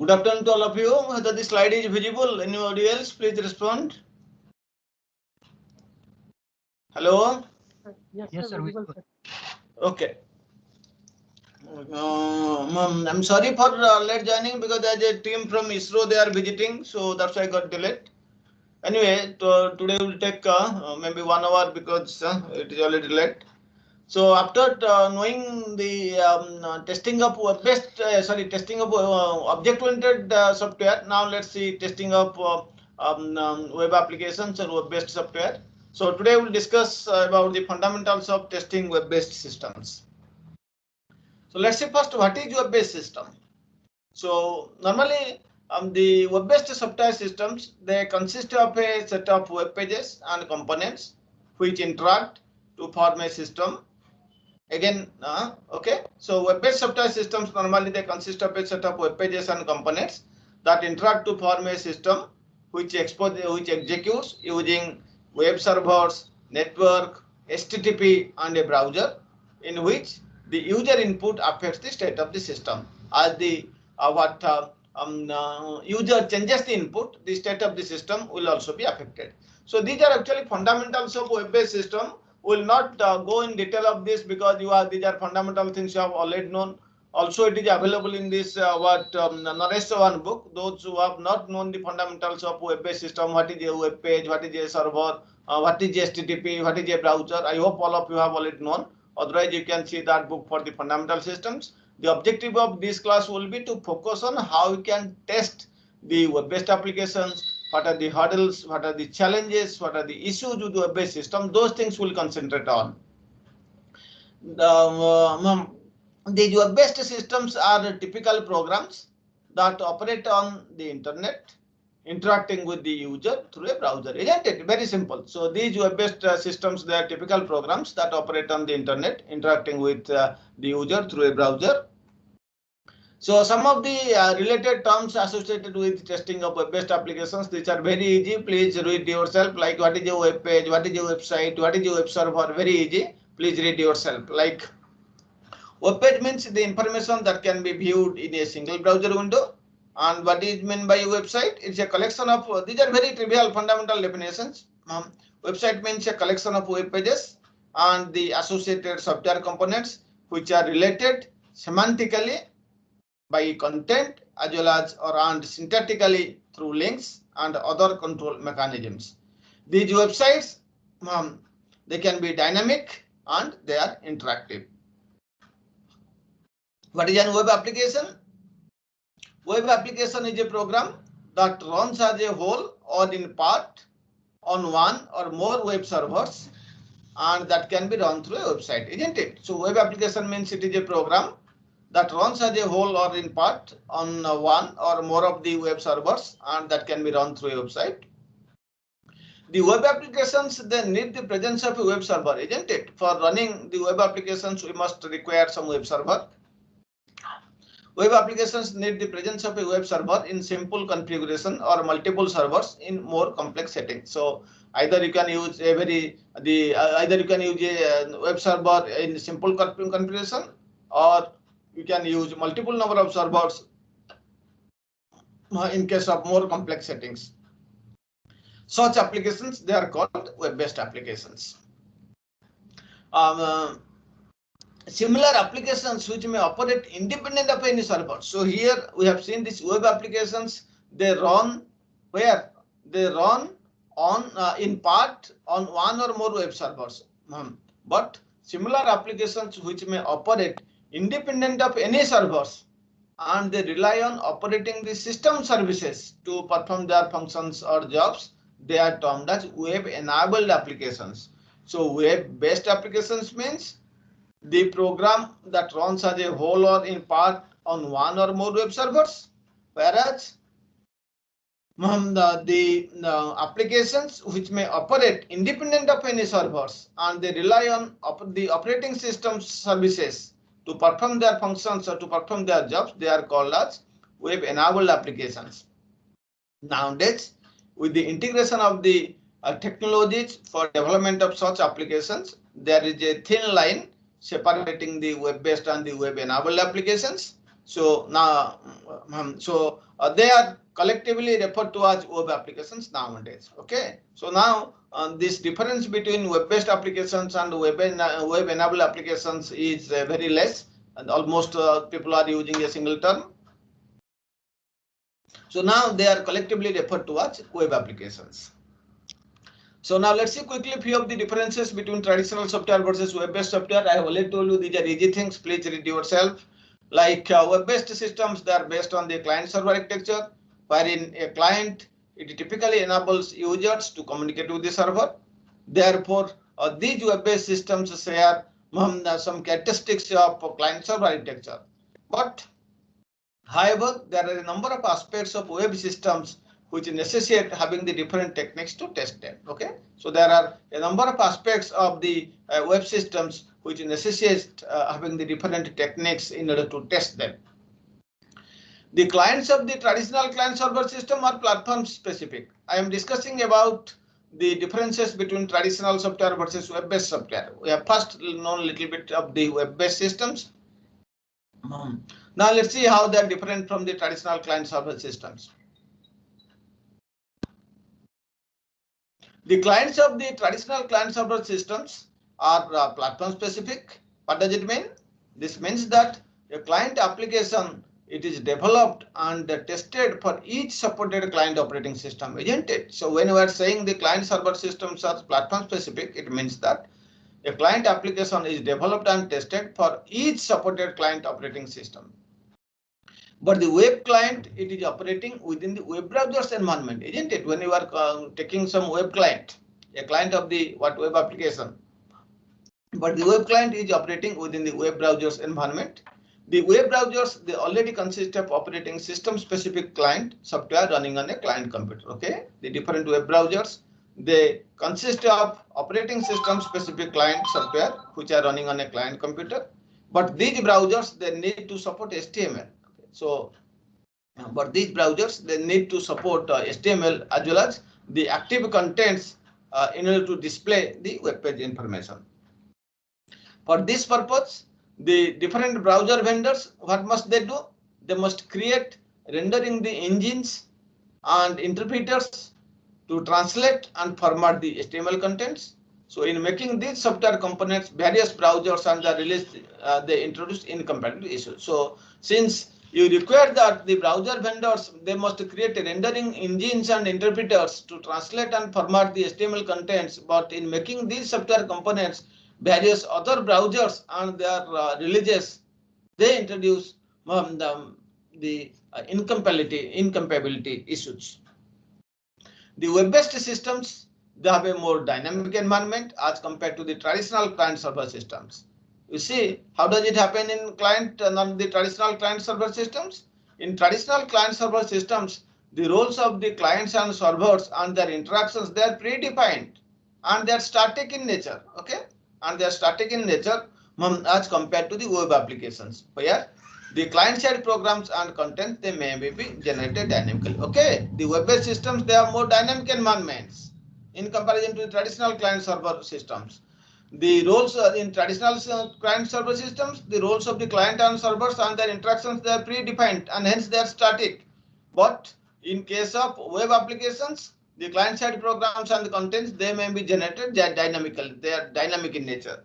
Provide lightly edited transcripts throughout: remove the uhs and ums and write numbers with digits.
Good afternoon to all of you. Whether the slide is visible, anybody else, please respond. Hello? Yes, sir. Visible. Okay. I'm sorry for late joining because there's a team from ISRO, they are visiting, so that's why I got delayed. Anyway, today will take maybe 1 hour because it is already late. So after knowing the testing of web-based, testing of object-oriented software, now let's see testing of web applications and web-based software. So today we'll discuss about the fundamentals of testing web-based systems. So let's see first what is web-based system. So normally the web-based software systems, they consist of a set of web pages and components which interact to form a system. Again, okay. So web-based software systems normally they consist of a set of web pages and components that interact to form a system which executes using web servers, network, HTTP, and a browser, in which the user input affects the state of the system. As the user changes the input, the state of the system will also be affected. So these are actually fundamentals of web-based system. Will not go in detail of this because these are fundamental things you have already known. Also, it is available in this Naresh Chauhan book. Those who have not known the fundamentals of web-based system, what is a web page, what is a server, what is HTTP, what is a browser. I hope all of you have already known. Otherwise, you can see that book for the fundamental systems. The objective of this class will be to focus on how you can test the web-based applications. What are the hurdles, what are the challenges, what are the issues with the web-based system, those things we'll concentrate on. These web-based systems are typical programs that operate on the internet, interacting with the user through a browser, isn't it? Very simple. So these web-based systems, they are typical programs that operate on the internet, interacting with the user through a browser. So some of the related terms associated with testing of web-based applications, these are very easy. Please read yourself, like what is a web page, what is a website, what is a web server, very easy. Please read yourself. Like web page means the information that can be viewed in a single browser window. And what is meant by a website? It's a collection of, these are very trivial fundamental definitions. Website means a collection of web pages and the associated software components which are related semantically by content as well as and syntactically through links and other control mechanisms. These websites, they can be dynamic and they are interactive. What is a web application? Web application is a program that runs as a whole or in part on one or more web servers, and that can be run through a website, isn't it? So web application means it is a program that runs as a whole or in part on one or more of the web servers, and that can be run through a website. The web applications, they need the presence of a web server, isn't it? For running the web applications, we must require some web server. Web applications need the presence of a web server in simple configuration or multiple servers in more complex settings. So either you can use a web server in simple configuration, or you can use multiple number of servers in case of more complex settings. Such applications, they are called web-based applications. Similar applications which may operate independent of any server. So here we have seen these web applications, they run where? They run on in part on one or more web servers. But similar applications which may operate independent of any servers, and they rely on operating the system services to perform their functions or jobs, they are termed as web-enabled applications. So web-based applications means the program that runs as a whole or in part on one or more web servers, whereas the applications which may operate independent of any servers and they rely on the operating system services to perform their functions or to perform their jobs, they are called as web-enabled applications. Nowadays, with the integration of the technologies for development of such applications, there is a thin line separating the web-based and the web-enabled applications. So now, they are collectively referred to as web applications nowadays. Okay. So now this difference between web-based applications and web-enabled applications is very less, and almost people are using a single term. So now they are collectively referred to as web applications. So now let's see quickly few of the differences between traditional software versus web-based software. I have already told you these are easy things. Please read yourself. Like web-based systems, they are based on the client-server architecture, wherein a client, it typically enables users to communicate with the server. Therefore, these web-based systems share some characteristics of client-server architecture. But however, there are a number of aspects of web systems which necessitate having the different techniques to test them. Okay, so there are a number of aspects of the web systems which necessitate having the different techniques in order to test them. The clients of the traditional client server system are platform specific. I am discussing about the differences between traditional software versus web-based software. We have first known a little bit of the web-based systems. Now let's see how they're different from the traditional client server systems. The clients of the traditional client server systems are platform specific. What does it mean? This means that a client application, it is developed and tested for each supported client operating system, isn't it? So when we are saying the client server systems are platform specific, it means that a client application is developed and tested for each supported client operating system. But the web client, it is operating within the web browser's environment, isn't it? When you are taking some web client, a client of the web application, but the web client is operating within the web browser's environment. The web browsers, they already consist of operating system specific client software running on a client computer. Okay, the different web browsers, they consist of operating system specific client software which are running on a client computer. But these browsers, they need to support HTML. So, but these browsers, they need to support HTML as well as the active contents in order to display the web page information. For this purpose, the different browser vendors, what must they do? They must create rendering the engines and interpreters to translate and format the HTML contents. So in making these software components, various browsers and the release, they introduced incompatibility issues. So since you require that the browser vendors, they must create rendering engines and interpreters to translate and format the HTML contents. But in making these software components, various other browsers and their releases, they introduce the incompatibility issues. The web-based systems, they have a more dynamic environment as compared to the traditional client server systems. You see, how does it happen in the traditional client server systems? In traditional client server systems, the roles of the clients and servers and their interactions, they are predefined and they are static in nature. Okay, and they are static in nature as compared to the web applications, where the client-side programs and content, they may be generated dynamically. Okay, the web-based systems, they have more dynamic environments in comparison to the traditional client-server systems. The roles in traditional client-server systems, the roles of the client and servers and their interactions, they are predefined and hence they are static. But in case of web applications, the client-side programs and the contents, they may be generated dynamically. They are dynamic in nature.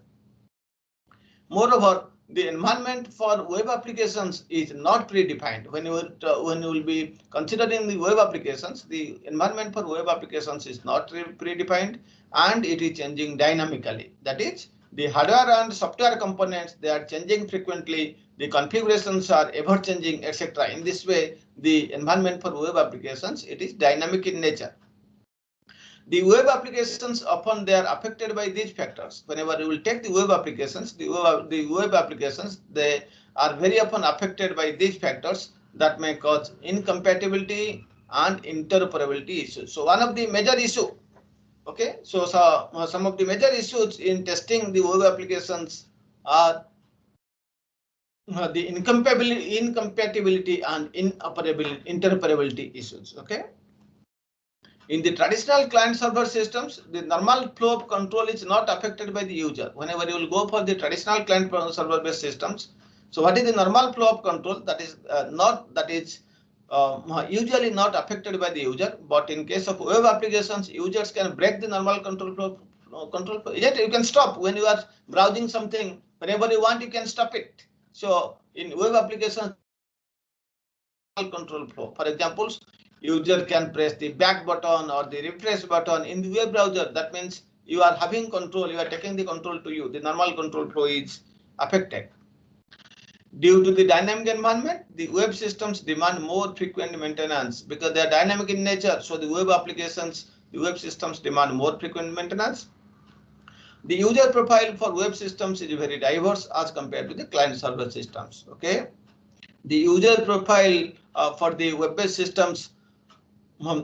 Moreover, the environment for web applications is not predefined. When you will be considering the web applications, the environment for web applications is not predefined and it is changing dynamically. That is, the hardware and software components, they are changing frequently. The configurations are ever changing, etc. In this way, the environment for web applications, it is dynamic in nature. The web applications, often they are affected by these factors. Whenever you will take the web applications, they are very often affected by these factors that may cause incompatibility and interoperability issues. So one of the major issue, okay, so some of the major issues in testing the web applications are the incompatibility and interoperability issues. Okay. In the traditional client-server systems, the normal flow of control is not affected by the user. Whenever you will go for the traditional client-server-based systems, So what is the normal flow of control? That is usually not affected by the user, but in case of web applications, users can break the normal control flow. Yet you can stop when you are browsing something. Whenever you want, you can stop it. So in web applications, control flow. For example, user can press the back button or the refresh button in the web browser. That means you are having control. You are taking the control to you. The normal control flow is affected. Due to the dynamic environment, the web systems demand more frequent maintenance because they are dynamic in nature. So the web applications, the web systems demand more frequent maintenance. The user profile for web systems is very diverse as compared to the client server systems. Okay, the user profile for the web-based systems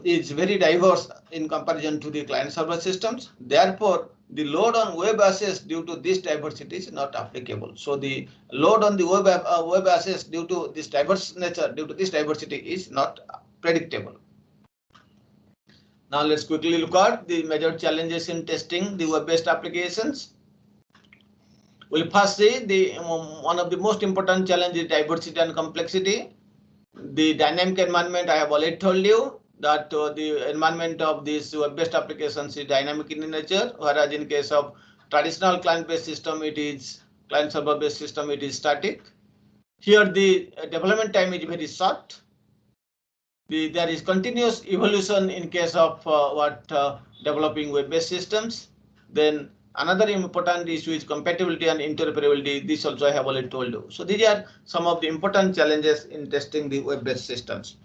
is very diverse in comparison to the client server systems. Therefore, the load on web access due to this diversity is not applicable. So the load on the web access due to this diverse nature, due to this diversity, is not predictable. Now let's quickly look at the major challenges in testing the web-based applications. We'll first see the one of the most important challenges is diversity and complexity. The dynamic environment, I have already told you that the environment of these web-based applications is dynamic in nature, whereas in case of traditional client-based system, it is client server-based system, it is static. Here the development time is very short. There is continuous evolution in case of developing web-based systems. Then another important issue is compatibility and interoperability. This also I have already told you. So these are some of the important challenges in testing the web-based systems.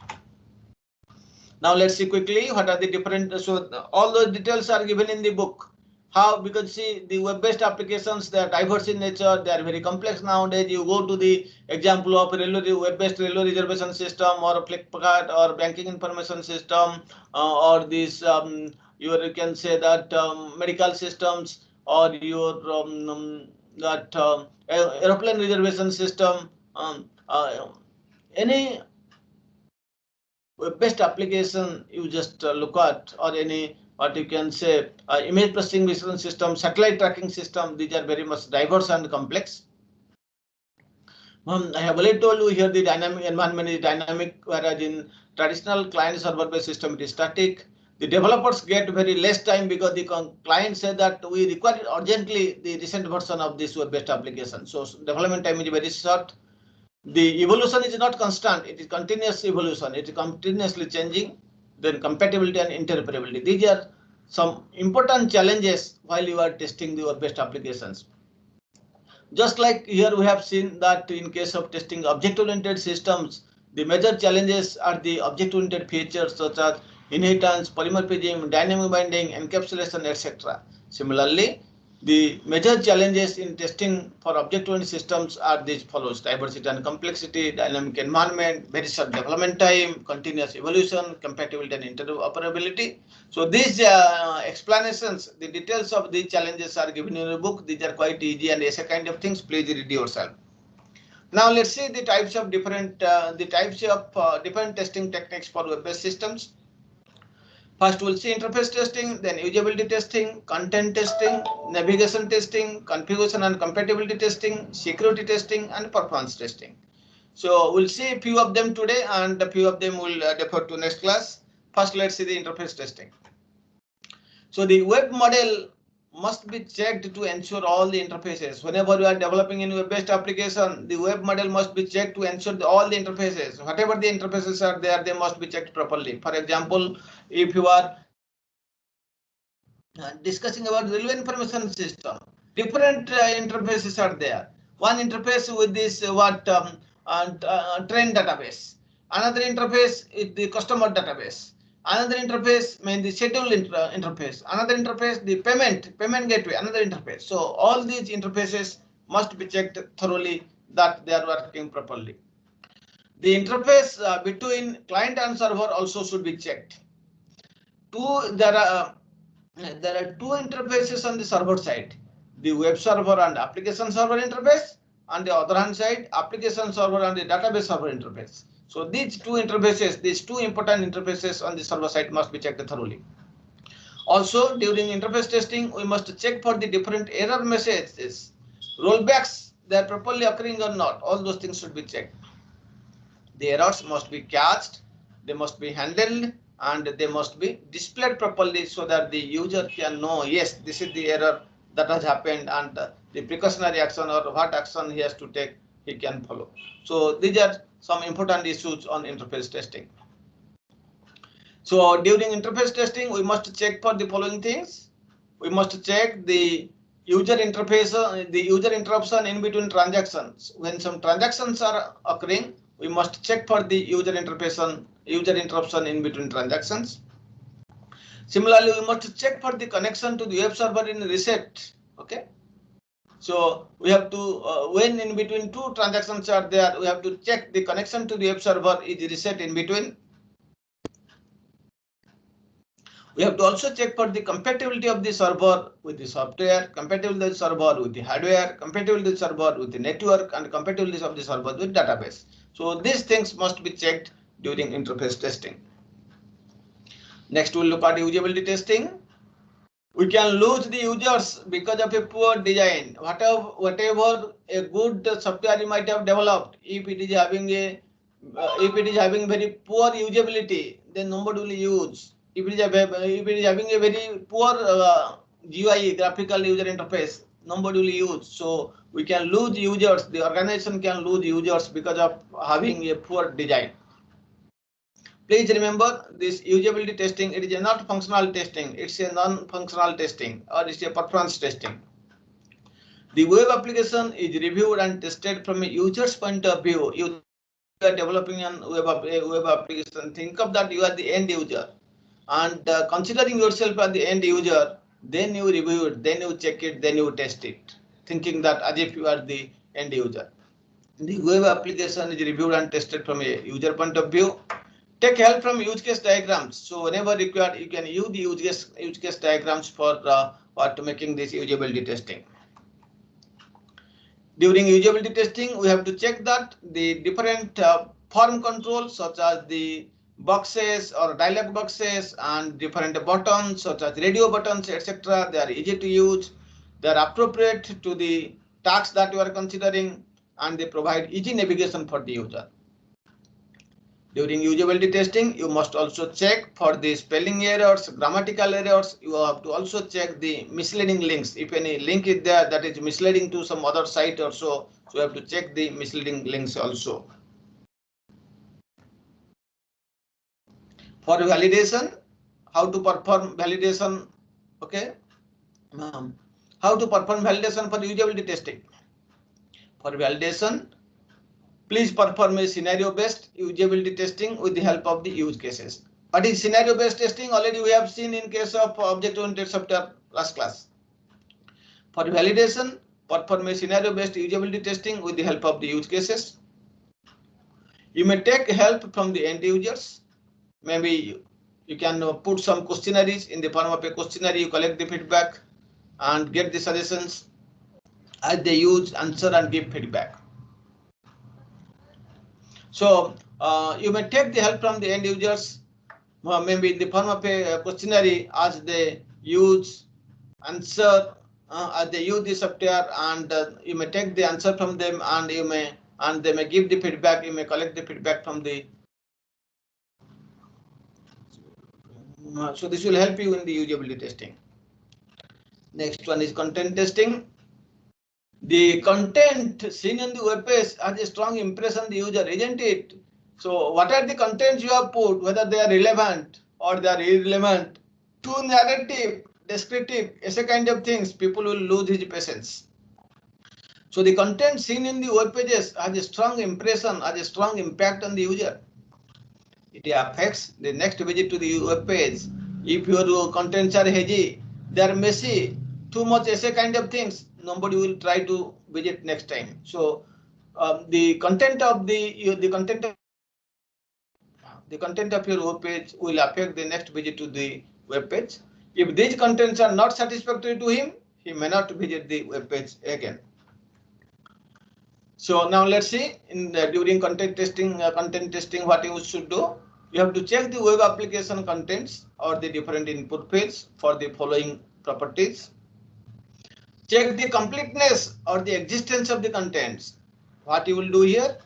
Now let's see quickly what are the different. So all those details are given in the book. How? Because see, the web-based applications, they are diverse in nature, they are very complex nowadays. You go to the example of web-based railway reservation system or Flipkart or banking information system or this you can say that medical systems or your aeroplane reservation system, any web-based application you just look at, or any what you can say image processing system, satellite tracking system, these are very much diverse and complex. I have already told you here the dynamic environment is dynamic, whereas in traditional client server-based system it is static. The developers get very less time because the client said that we require urgently the recent version of this web-based application. So development time is very short. The evolution is not constant, it is continuous evolution, it is continuously changing. Then compatibility and interoperability. These are some important challenges while you are testing the web-based applications. Just like here we have seen that in case of testing object-oriented systems, the major challenges are the object-oriented features such as inheritance, polymorphism, dynamic binding, encapsulation, etc. Similarly, the major challenges in testing for object-oriented systems are these follows: diversity and complexity, dynamic environment, very short development time, continuous evolution, compatibility and interoperability. So these explanations, the details of these challenges are given in the book. These are quite easy and essay kind of things. Please read yourself. Now let's see the types of different testing techniques for web-based systems. First, we'll see interface testing, then usability testing, content testing, navigation testing, configuration and compatibility testing, security testing, and performance testing. So we'll see a few of them today, and a few of them will defer to next class. First, let's see the interface testing. So the web model must be checked to ensure all the interfaces. Whenever you are developing a web-based application, the web model must be checked to ensure all the interfaces. Whatever the interfaces are there, they must be checked properly. For example, if you are discussing about railway information system, different interfaces are there. One interface with this train database. Another interface is the customer database. Another interface means the schedule interface. Another interface, the payment gateway. Another interface. So all these interfaces must be checked thoroughly that they are working properly. The interface between client and server also should be checked. There are two interfaces on the server side: the web server and application server interface, on the other hand side, application server and the database server interface. So these two interfaces, these two important interfaces on the server side must be checked thoroughly. Also, during interface testing, we must check for the different error messages, rollbacks, they are properly occurring or not. All those things should be checked. The errors must be catched, they must be handled, and they must be displayed properly so that the user can know, yes, this is the error that has happened, and the precautionary action or what action he has to take, he can follow. So these are some important issues on interface testing. So during interface testing, we must check for the following things. We must check the user interface, the user interruption in between transactions. When some transactions are occurring, we must check for the user interruption in between transactions. Similarly, we must check for the connection to the web server in reset. Okay. So we have to, when in between two transactions are there, we have to check the connection to the web server is reset in between. We have to also check for the compatibility of the server with the software, compatibility of the server with the hardware, compatibility of the server with the network, and compatibility of the server with database. So these things must be checked during interface testing. Next, we'll look at usability testing. We can lose the users because of a poor design. Whatever a good software you might have developed, if it is having very poor usability, then nobody will use. If it is having a very poor GUI, graphical user interface, nobody will use. So we can lose users. The organization can lose users because of having a poor design. Please remember this usability testing, it is not functional testing, it's a non-functional testing or it's a performance testing. The web application is reviewed and tested from a user's point of view. You are developing a web application, think of that you are the end user, and considering yourself as the end user, then you review it, then you check it, then you test it, thinking that as if you are the end user. The web application is reviewed and tested from a user point of view. Take help from use case diagrams. So whenever required, you can use the use case diagrams for making this usability testing. During usability testing, we have to check that the different form controls such as the boxes or dialog boxes and different buttons such as radio buttons, etc. They are easy to use. They are appropriate to the tasks that you are considering, and they provide easy navigation for the user. During usability testing, you must also check for the spelling errors, grammatical errors. You have to also check the misleading links. If any link is there that is misleading to some other site or so you have to check the misleading links also. For validation, how to perform validation? Okay, how to perform validation for usability testing? For validation, please perform a scenario-based usability testing with the help of the use cases. What is scenario-based testing? Already we have seen in case of object-oriented software last class. For validation, perform a scenario-based usability testing with the help of the use cases. You may take help from the end users. Maybe you can put some questionnaires in the form of a questionnaire. You collect the feedback and get the suggestions as they use, answer, and give feedback. So you may take the help from the end users, maybe in the form of a questionnaire as they use, answer, as they use the software, and you may take the answer from them, and they may give the feedback. You may collect the feedback from the. So this will help you in the usability testing. Next one is content testing. The content seen on the web page has a strong impression on the user, isn't it? So what are the contents you have put, whether they are relevant or they are irrelevant, too narrative, descriptive, essay kind of things, people will lose his patience. So the content seen in the web pages has a strong impression, has a strong impact on the user. It affects the next visit to the web page. If your contents are hazy, they are messy, too much essay kind of things, nobody will try to visit next time. So the content of the content of your web page will affect the next visit to the web page. If these contents are not satisfactory to him, he may not visit the web page again. So now let's see during content testing, what you should do. You have to check the web application contents or the different input fields for the following properties. check the completeness or the existence of the contents. What you will do here?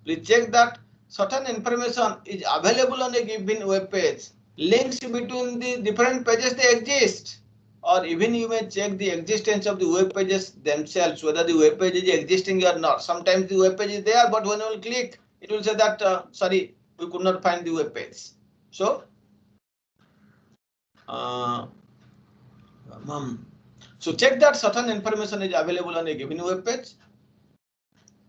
Please check that certain information is available on a given web page. Links between the different pages they exist, or even you may check the existence of the web pages themselves, whether the web page is existing or not. Sometimes the web page is there, but when you will click, it will say that sorry, we could not find the web page. So so check that certain information is available on a given web page.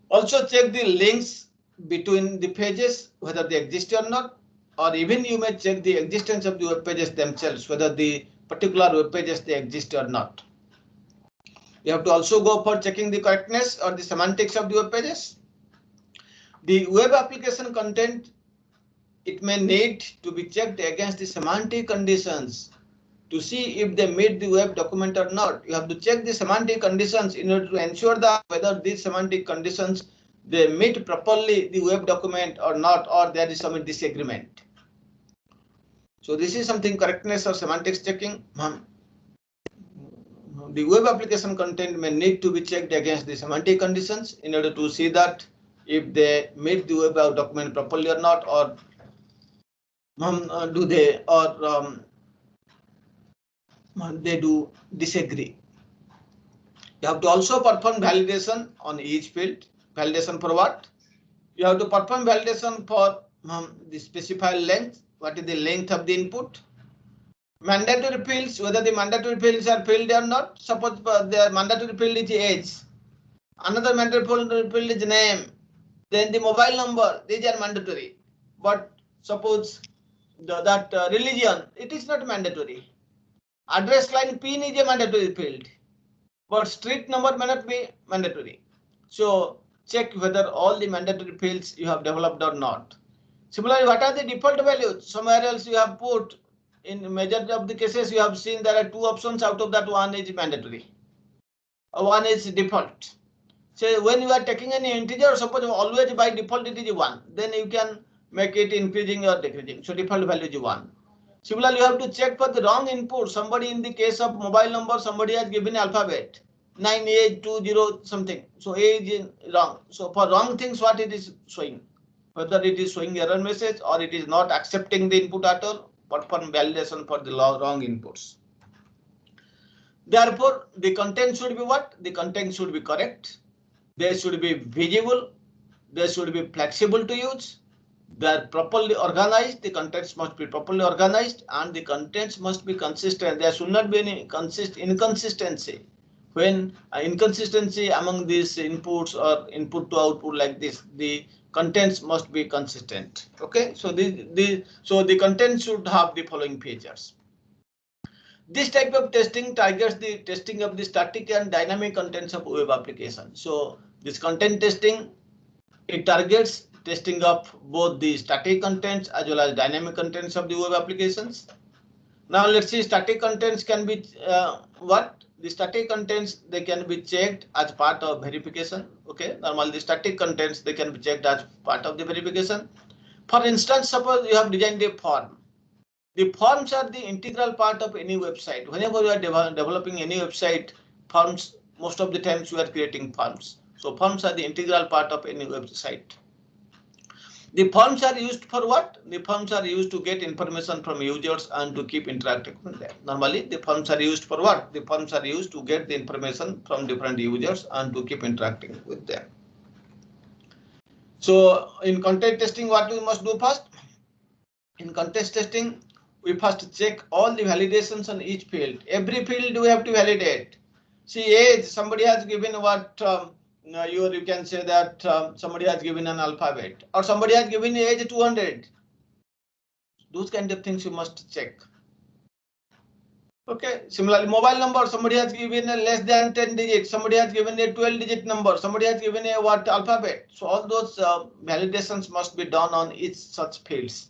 Also check the links between the pages, whether they exist or not, or even you may check the existence of the web pages themselves, whether the particular web pages they exist or not. You have to also go for checking the correctness or the semantics of the web pages. The web application content, it may need to be checked against the semantic conditions to see if they meet the web document or not. You have to check the semantic conditions in order to ensure that whether these semantic conditions they meet properly the web document or not, or there is some disagreement. So this is something correctness or semantics checking. The web application content may need to be checked against the semantic conditions in order to see that if they meet the web document properly or not, or do they or they do disagree. You have to also perform validation on each field. Validation for what? You have to perform validation for the specified length. What is the length of the input? Mandatory fields, whether the mandatory fields are filled or not. Suppose the mandatory field is age. Another mandatory field is name. Then the mobile number, these are mandatory. But suppose that religion, it is not mandatory. Address line PIN is a mandatory field, but street number may not be mandatory. So check whether all the mandatory fields you have developed or not. Similarly, what are the default values? Somewhere else you have put, in majority of the cases you have seen there are two options, out of that one is mandatory, one is default. So when you are taking any integer, suppose always by default it is 1, then you can make it increasing or decreasing. So default value is 1. Similarly, you have to check for the wrong input. Somebody in the case of mobile number, somebody has given alphabet 9820 something. So A is wrong. So for wrong things, what it is showing? Whether it is showing error message or it is not accepting the input at all, but for validation for the wrong inputs. Therefore, the content should be what? The content should be correct. They should be visible. They should be flexible to use. They are properly organized. The contents must be properly organized, and the contents must be consistent. There should not be any inconsistency. When inconsistency among these inputs or input to output like this, the contents must be consistent. Okay, so the content should have the following features. This type of testing targets the testing of the static and dynamic contents of web application. So this content testing, it targets testing of both the static contents as well as dynamic contents of the web applications. Now let's see, static contents can be what? The static contents, they can be checked as part of verification. Okay, normally the static contents, they can be checked as part of the verification. For instance, suppose you have designed a form. The forms are the integral part of any website. Whenever you are developing any website, forms, most of the times we are creating forms. So forms are the integral part of any website. The forms are used for what? The forms are used to get information from users and to keep interacting with them. Normally, the forms are used for what? The forms are used to get the information from different users and to keep interacting with them. So in content testing, what we must do first? In content testing, we first check all the validations on each field. Every field we have to validate. See, age, somebody has given what? You can say that somebody has given an alphabet, or somebody has given age 200. Those kind of things you must check. Okay, similarly, mobile number, somebody has given a less than 10 digits, somebody has given a 12-digit number, somebody has given a what alphabet. So all those validations must be done on each such fields.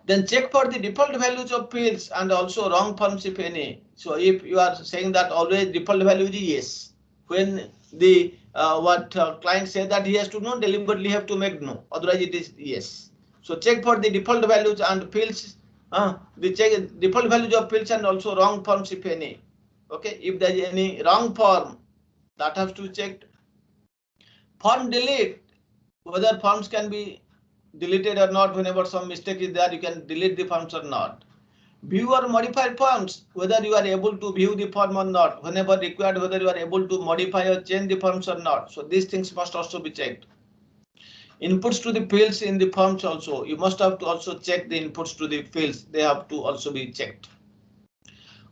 Then check for the default values of fields and also wrong forms if any. So if you are saying that always default value is yes, when the client says that he has to no, deliberately have to make no, otherwise it is yes. So check for the default values and fields, the check default values of fields and also wrong forms if any. Okay, if there is any wrong form, that has to be checked. Form delete, whether forms can be deleted or not. Whenever some mistake is there, you can delete the forms or not. View or modify forms, whether you are able to view the form or not. Whenever required, whether you are able to modify or change the forms or not. So these things must also be checked. Inputs to the fields in the forms also, you must have to also check the inputs to the fields. They have to also be checked.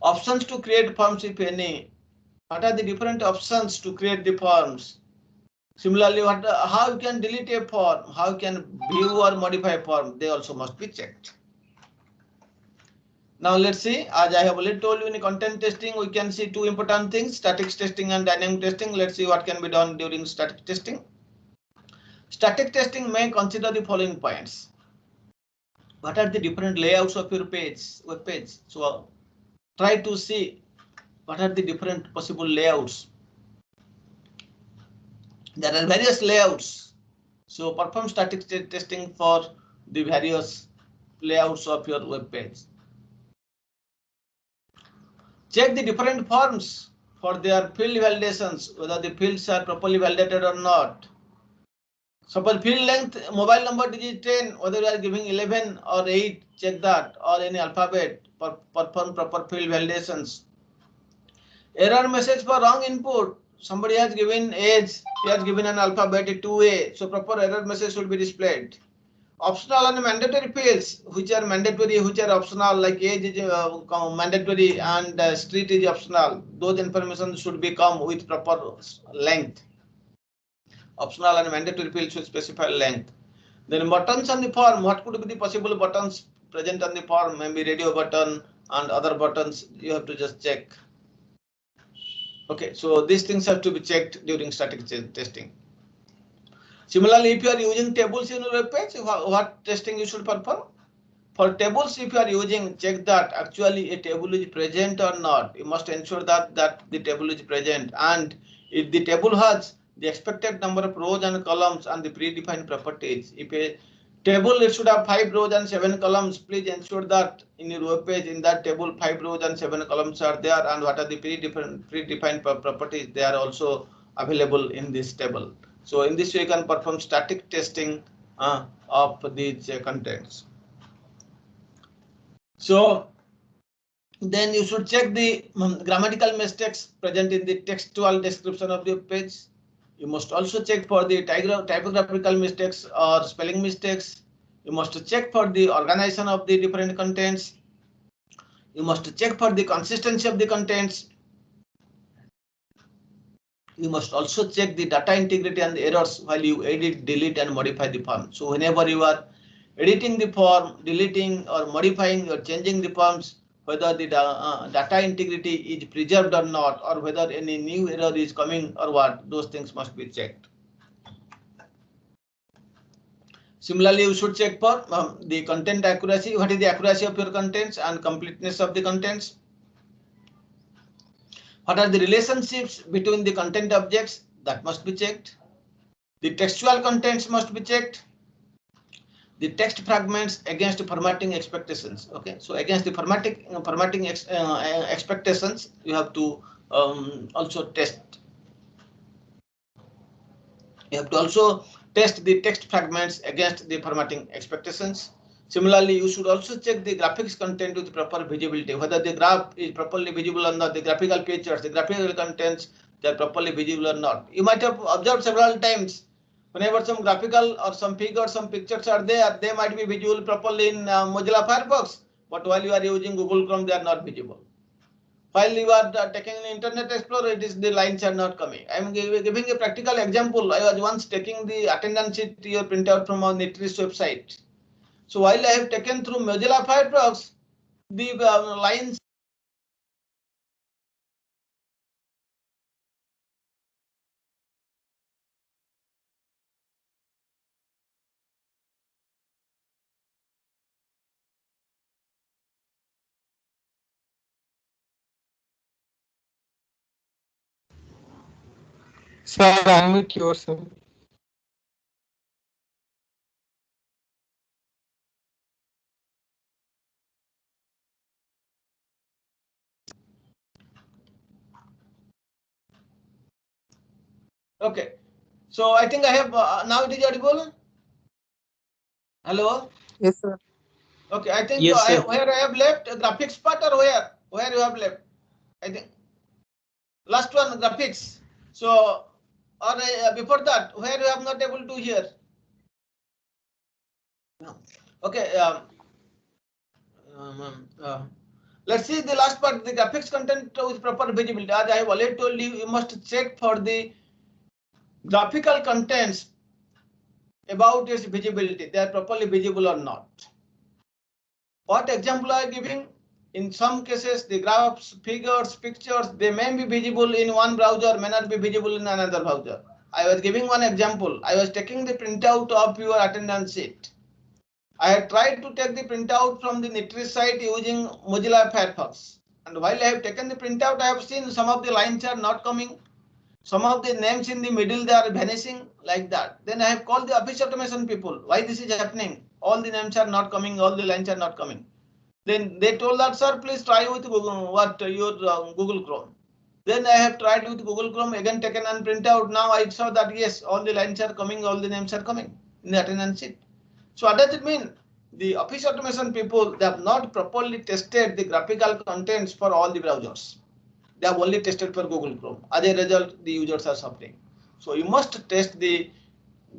Options to create forms, if any. What are the different options to create the forms? Similarly, how you can delete a form, how you can view or modify a form, they also must be checked. Now let's see, as I have already told you in content testing, we can see two important things, static testing and dynamic testing. Let's see what can be done during static testing. Static testing may consider the following points. What are the different layouts of your page, web page? So try to see what are the different possible layouts. There are various layouts. So perform static testing for the various layouts of your web page. Check the different forms for their field validations, whether the fields are properly validated or not. Suppose field length, mobile number digit 10, whether you are giving 11 or 8, check that, or any alphabet, perform proper field validations. Error message for wrong input. Somebody has given age, he has given an alphabet 2A, so proper error message should be displayed. Optional and mandatory fields, which are mandatory, which are optional, like age is mandatory and street is optional. Those information should be come with proper length. Optional and mandatory fields should specify length. Then buttons on the form, what could be the possible buttons present on the form? Maybe radio button and other buttons, you have to just check. Okay, so these things have to be checked during static testing. Similarly, if you are using tables in your web page, what testing you should perform? For tables, if you are using, check that actually a table is present or not. You must ensure that the table is present, and if the table has the expected number of rows and columns and the predefined properties. If a table it should have 5 rows and 7 columns, please ensure that in your web page in that table 5 rows and 7 columns are there, and what are the predefined properties, they are also available in this table. So in this way you can perform static testing of these contents. So then you should check the grammatical mistakes present in the textual description of the page. You must also check for the typographical mistakes or spelling mistakes. You must check for the organization of the different contents. You must check for the consistency of the contents. You must also check the data integrity and the errors while you edit, delete, and modify the form. So whenever you are editing the form, deleting or modifying or changing the forms, whether the data integrity is preserved or not, or whether any new error is coming or what, those things must be checked. Similarly, you should check for the content accuracy. What is the accuracy of your contents and completeness of the contents? What are the relationships between the content objects? That must be checked. The textual contents must be checked. The text fragments against formatting expectations. Okay, so against the formatting expectations, you have to also test. You have to also test the text fragments against the formatting expectations. Similarly, you should also check the graphics content with proper visibility, whether the graph is properly visible or not, the graphical features, the graphical contents, they are properly visible or not. You might have observed several times, whenever some graphical or some figures, some pictures are there, they might be visible properly in Mozilla Firefox, but while you are using Google Chrome, they are not visible. While you are taking an Internet Explorer, it is the lines are not coming. I am giving a practical example. I was once taking the attendance sheet your printout from our Netris website. So while I have taken through Mozilla Firefox, the lines. Sir, unmute yourself. Okay. So I think I have now it is audible. Hello. Yes, sir. Okay. I think Yes, sir. where I have left graphics part or where you have left. I think last one graphics. So or before that where you have not able to hear. No. Okay. Let's see the last part, the graphics content with proper visibility. As I have already told you, you must check for the graphical contents about its visibility. They are properly visible or not. What example I am giving? In some cases, the graphs, figures, pictures, they may be visible in one browser, may not be visible in another browser. I was giving one example. I was taking the printout of your attendance sheet. I had tried to take the printout from the Netris site using Mozilla Firefox. And while I have taken the printout, I have seen some of the lines are not coming. Some of the names in the middle, they are vanishing like that. Then I have called the office automation people. Why this is happening? All the names are not coming. All the lines are not coming. Then they told that, sir, please try with Google, your Google Chrome. Then I have tried with Google Chrome, again taken and print out. Now I saw that yes, all the lines are coming, all the names are coming in the attendance sheet. So what does it mean? The office automation people, they have not properly tested the graphical contents for all the browsers. They have only tested for Google Chrome. As a result, the users are suffering. So you must test the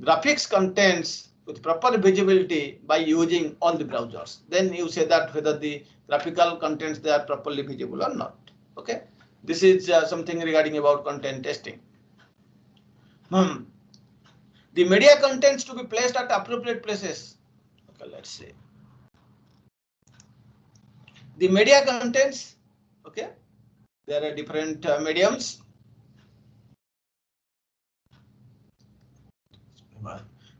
graphics contents with proper visibility by using all the browsers. Then you say that whether the graphical contents they are properly visible or not. Okay. This is something regarding about content testing. The media contents to be placed at appropriate places. Okay, let's see. The media contents, okay, there are different mediums.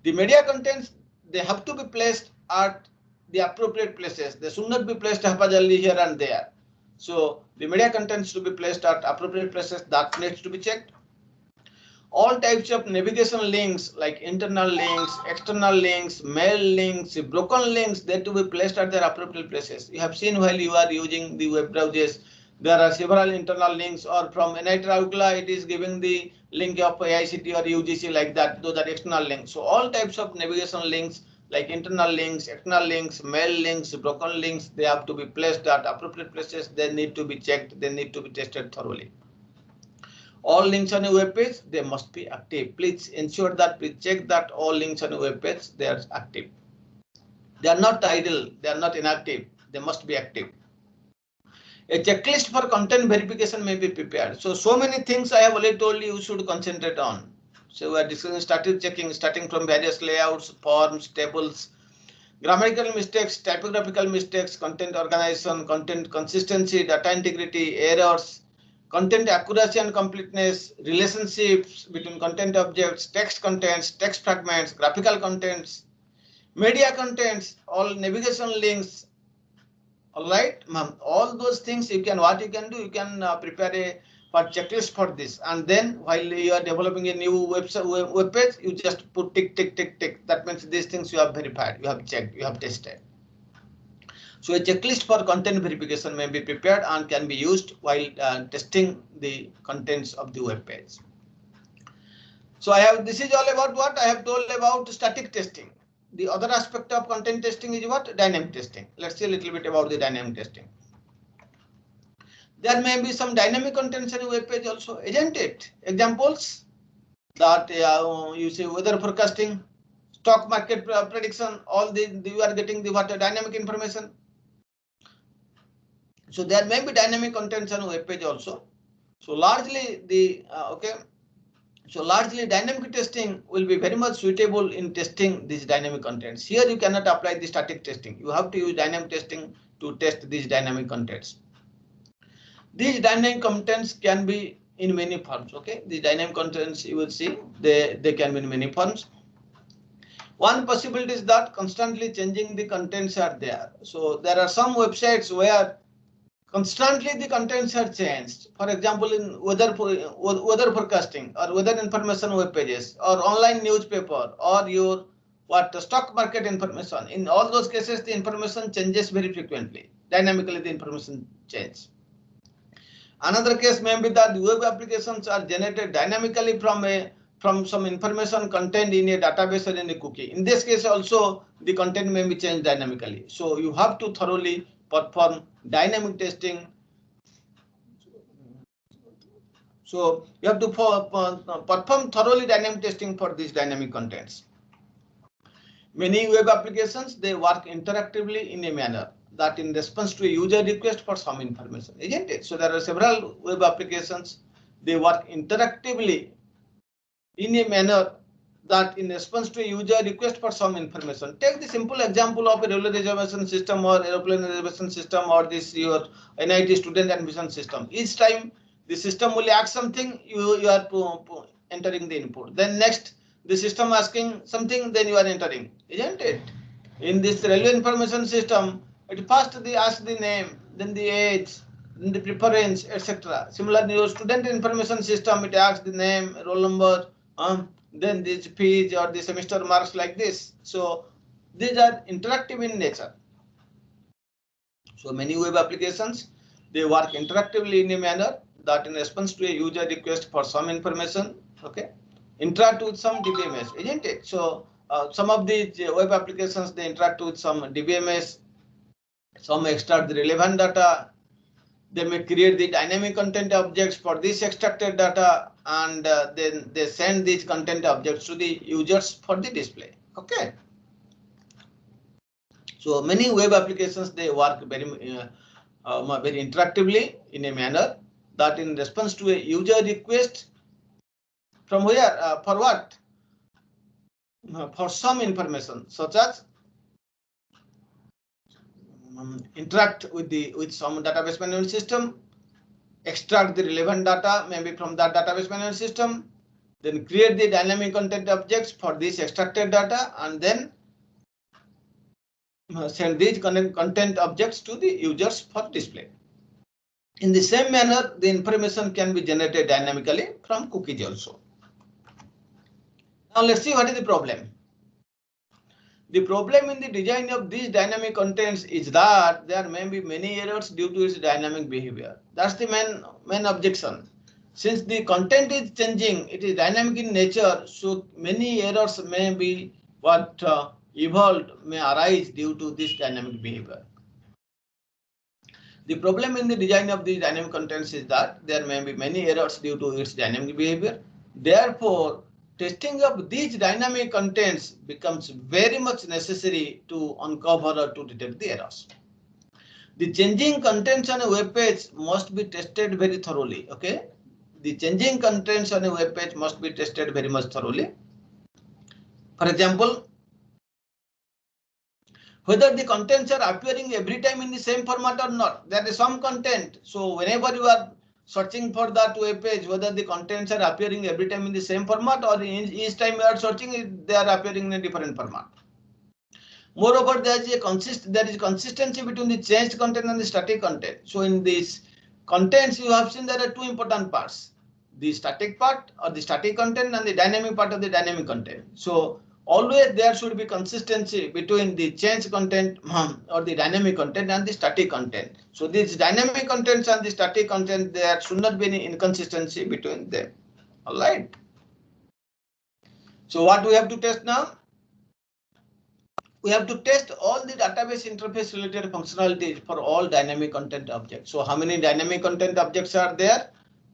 The media contents, they have to be placed at the appropriate places. They should not be placed haphazardly here and there. So the media contents to be placed at appropriate places, that needs to be checked. All types of navigation links like internal links, external links, mail links, broken links, they to be placed at their appropriate places. You have seen while you are using the web browsers, there are several internal links, or from NITRA Aukla, it is giving the link of AICT or UGC like that. Those are external links. So all types of navigation links like internal links, external links, mail links, broken links, they have to be placed at appropriate places. They need to be checked. They need to be tested thoroughly. All links on a web page, they must be active. Please ensure that, please check that all links on a web page, they are active. They are not idle, they are not inactive, they must be active. A checklist for content verification may be prepared. So many things I have already told you should concentrate on. So we are discussing static checking, starting from various layouts, forms, tables, grammatical mistakes, typographical mistakes, content organization, content consistency, data integrity, errors, content accuracy and completeness, relationships between content objects, text contents, text fragments, graphical contents, media contents, all navigation links. All right, all those things you can, what you can do, you can prepare a checklist for this, and then while you are developing a new website web page, you just put tick tick tick tick. That means these things you have verified, you have checked, you have tested. So a checklist for content verification may be prepared and can be used while testing the contents of the web page. So this is all about what I have told about static testing. The other aspect of content testing is what? Dynamic testing. Let's see a little bit about the dynamic testing. There may be some dynamic contents in a web page also, isn't it? Examples that you say weather forecasting, stock market prediction, all you are getting the what dynamic information. So there may be dynamic contents on a web page also. So largely largely dynamic testing will be very much suitable in testing these dynamic contents. Here you cannot apply the static testing. You have to use dynamic testing to test these dynamic contents. These dynamic contents can be in many forms. Okay, the dynamic contents you will see they can be in many forms. One possibility is that constantly changing the contents are there. So there are some websites where constantly the contents are changed. For example, in weather forecasting or weather information web pages or online newspaper or your stock market information. In all those cases, the information changes very frequently. Dynamically, the information changes. Another case may be that web applications are generated dynamically from a from some information contained in a database or in a cookie. In this case also the content may be changed dynamically. So you have to thoroughly perform dynamic testing. So you have to perform thoroughly dynamic testing for these dynamic contents. Many web applications, they work interactively in a manner that in response to a user request for some information, isn't it? So there are several web applications, they work interactively in a manner that in response to a user request for some information. Take the simple example of a railway reservation system or aeroplane reservation system or this your NIT student admission system. Each time the system will ask something, you are entering the input. Then next the system asking something, then you are entering, isn't it? In this railway information system, it first they ask the name, then the age, then the preference, etc. Similarly, your student information system, it asks the name, roll number, then this fees or the semester marks like this. So these are interactive in nature. So many web applications, they work interactively in a manner that in response to a user request for some information, okay, interact with some DBMS, isn't it? So some of these web applications, they interact with some DBMS, some extract the relevant data, they may create the dynamic content objects for this extracted data, and then they send these content objects to the users for the display. Okay. So many web applications, they work very interactively in a manner that in response to a user request from where for what? For some information such as interact with some database management system, extract the relevant data maybe from that database management system, then create the dynamic content objects for this extracted data, and then send these content objects to the users for display. In the same manner, the information can be generated dynamically from cookies also. Now let's see what is the problem. The problem in the design of these dynamic contents is that there may be many errors due to its dynamic behavior. That's the main objection. Since the content is changing, it is dynamic in nature, so many errors may be what evolved may arise due to this dynamic behavior. The problem in the design of these dynamic contents is that there may be many errors due to its dynamic behavior. Therefore, testing of these dynamic contents becomes very much necessary to uncover or to detect the errors. The changing contents on a web page must be tested very thoroughly. Okay, the changing contents on a web page must be tested very much thoroughly. For example, whether the contents are appearing every time in the same format or not. There is some content. So whenever you are searching for that web page, whether the contents are appearing every time in the same format or each time you are searching, they are appearing in a different format. Moreover, there is consistency between the changed content and the static content. So in these contents, you have seen there are two important parts: the static part or the static content and the dynamic part of the dynamic content. So always there should be consistency between the change content or the dynamic content and the static content. So these dynamic contents and the static content, there should not be any inconsistency between them. All right. So what we have to test now? We have to test all the database interface related functionalities for all dynamic content objects. So how many dynamic content objects are there?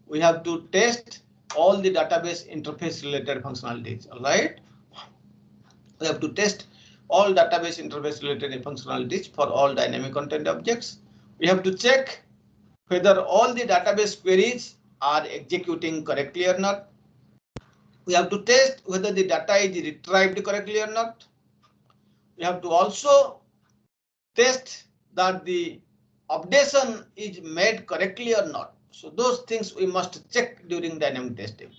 We have to test all the database interface related functionalities. All right. We have to test all database interface related functionalities for all dynamic content objects. We have to check whether all the database queries are executing correctly or not. We have to test whether the data is retrieved correctly or not. We have to also test that the updation is made correctly or not. So those things we must check during dynamic testing.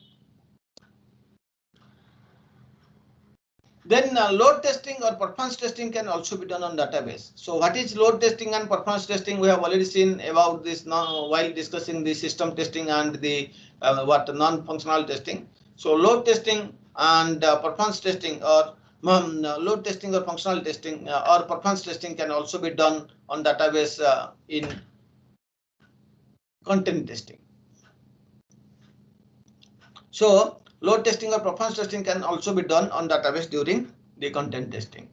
Then load testing or performance testing can also be done on database. So what is load testing and performance testing? We have already seen about this now while discussing the system testing and the non-functional testing. So load testing and performance testing, or load testing or functional testing or performance testing can also be done on database in content testing. So load testing or performance testing can also be done on database during the content testing.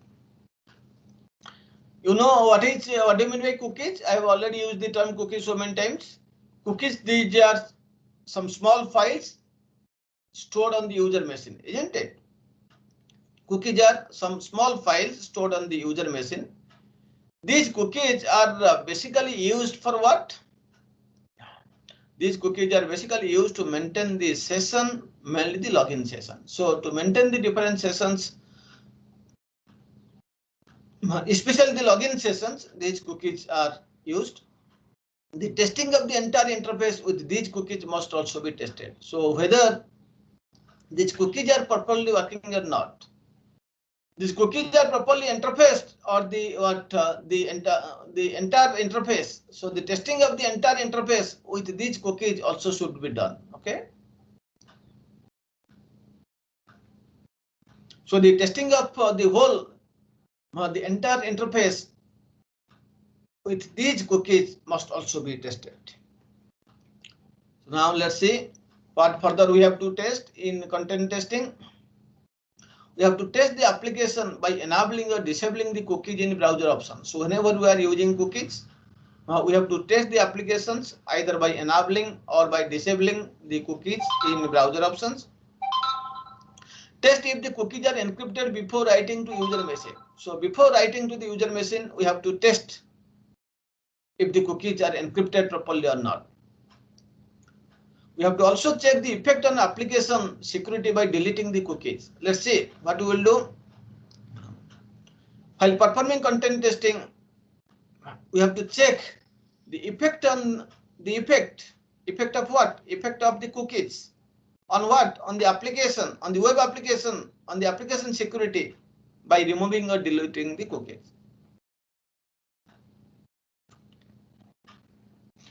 You know what do you mean by cookies? I have already used the term cookies so many times. Cookies, these are some small files stored on the user machine, isn't it? Cookies are some small files stored on the user machine. These cookies are basically used for what? These cookies are basically used to maintain the session, mainly the login session. So to maintain the different sessions, especially the login sessions, these cookies are used. The testing of the entire interface with these cookies must also be tested. So whether these cookies are properly working or not, these cookies are properly interfaced or the entire interface. So the testing of the entire interface with these cookies also should be done. Okay. So the testing of the whole the entire interface with these cookies must also be tested. So now let's see what further we have to test in content testing. We have to test the application by enabling or disabling the cookies in browser options. So whenever we are using cookies, we have to test the applications either by enabling or by disabling the cookies in browser options. Test if the cookies are encrypted before writing to user machine. So before writing to the user machine, we have to test if the cookies are encrypted properly or not. We have to also check the effect on application security by deleting the cookies. Let's see what we will do. While performing content testing, we have to check the effect on the effect of what? Effect of the cookies on what? On the application, on the web application, on the application security by removing or deleting the cookies.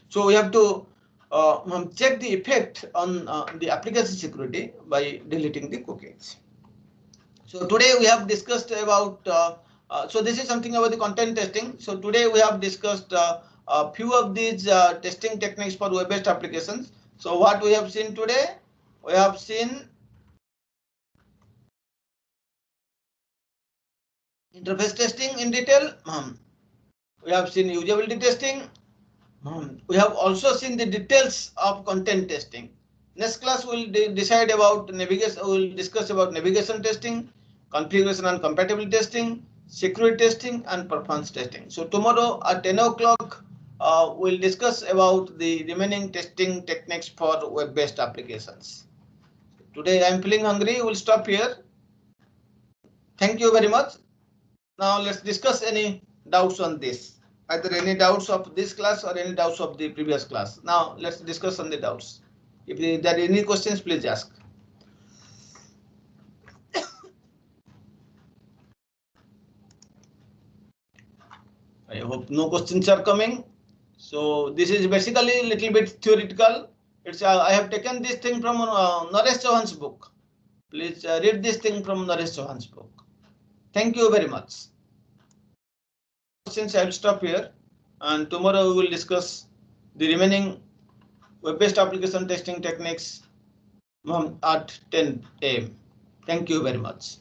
So we have to check the effect on the application security by deleting the cookies. So today we have discussed about, so this is something about the content testing. So today we have discussed a few of these testing techniques for web-based applications. So what we have seen today, we have seen interface testing in detail. We have seen usability testing. We have also seen the details of content testing. Next class we'll decide about navigation. We'll discuss about navigation testing, configuration and compatibility testing, security testing, and performance testing. So tomorrow at 10 o'clock, we'll discuss about the remaining testing techniques for web-based applications. Today I'm feeling hungry. We'll stop here. Thank you very much. Now let's discuss any doubts on this. Either any doubts of this class or any doubts of the previous class. Now let's discuss on the doubts. If there are any questions, please ask. I hope no questions are coming. So this is basically a little bit theoretical. It's I have taken this thing from Naresh Chauhan's book. Please read this thing from Naresh Chauhan's book. Thank you very much. Since I will stop here, and tomorrow we will discuss the remaining web-based application testing techniques at 10 AM. Thank you very much.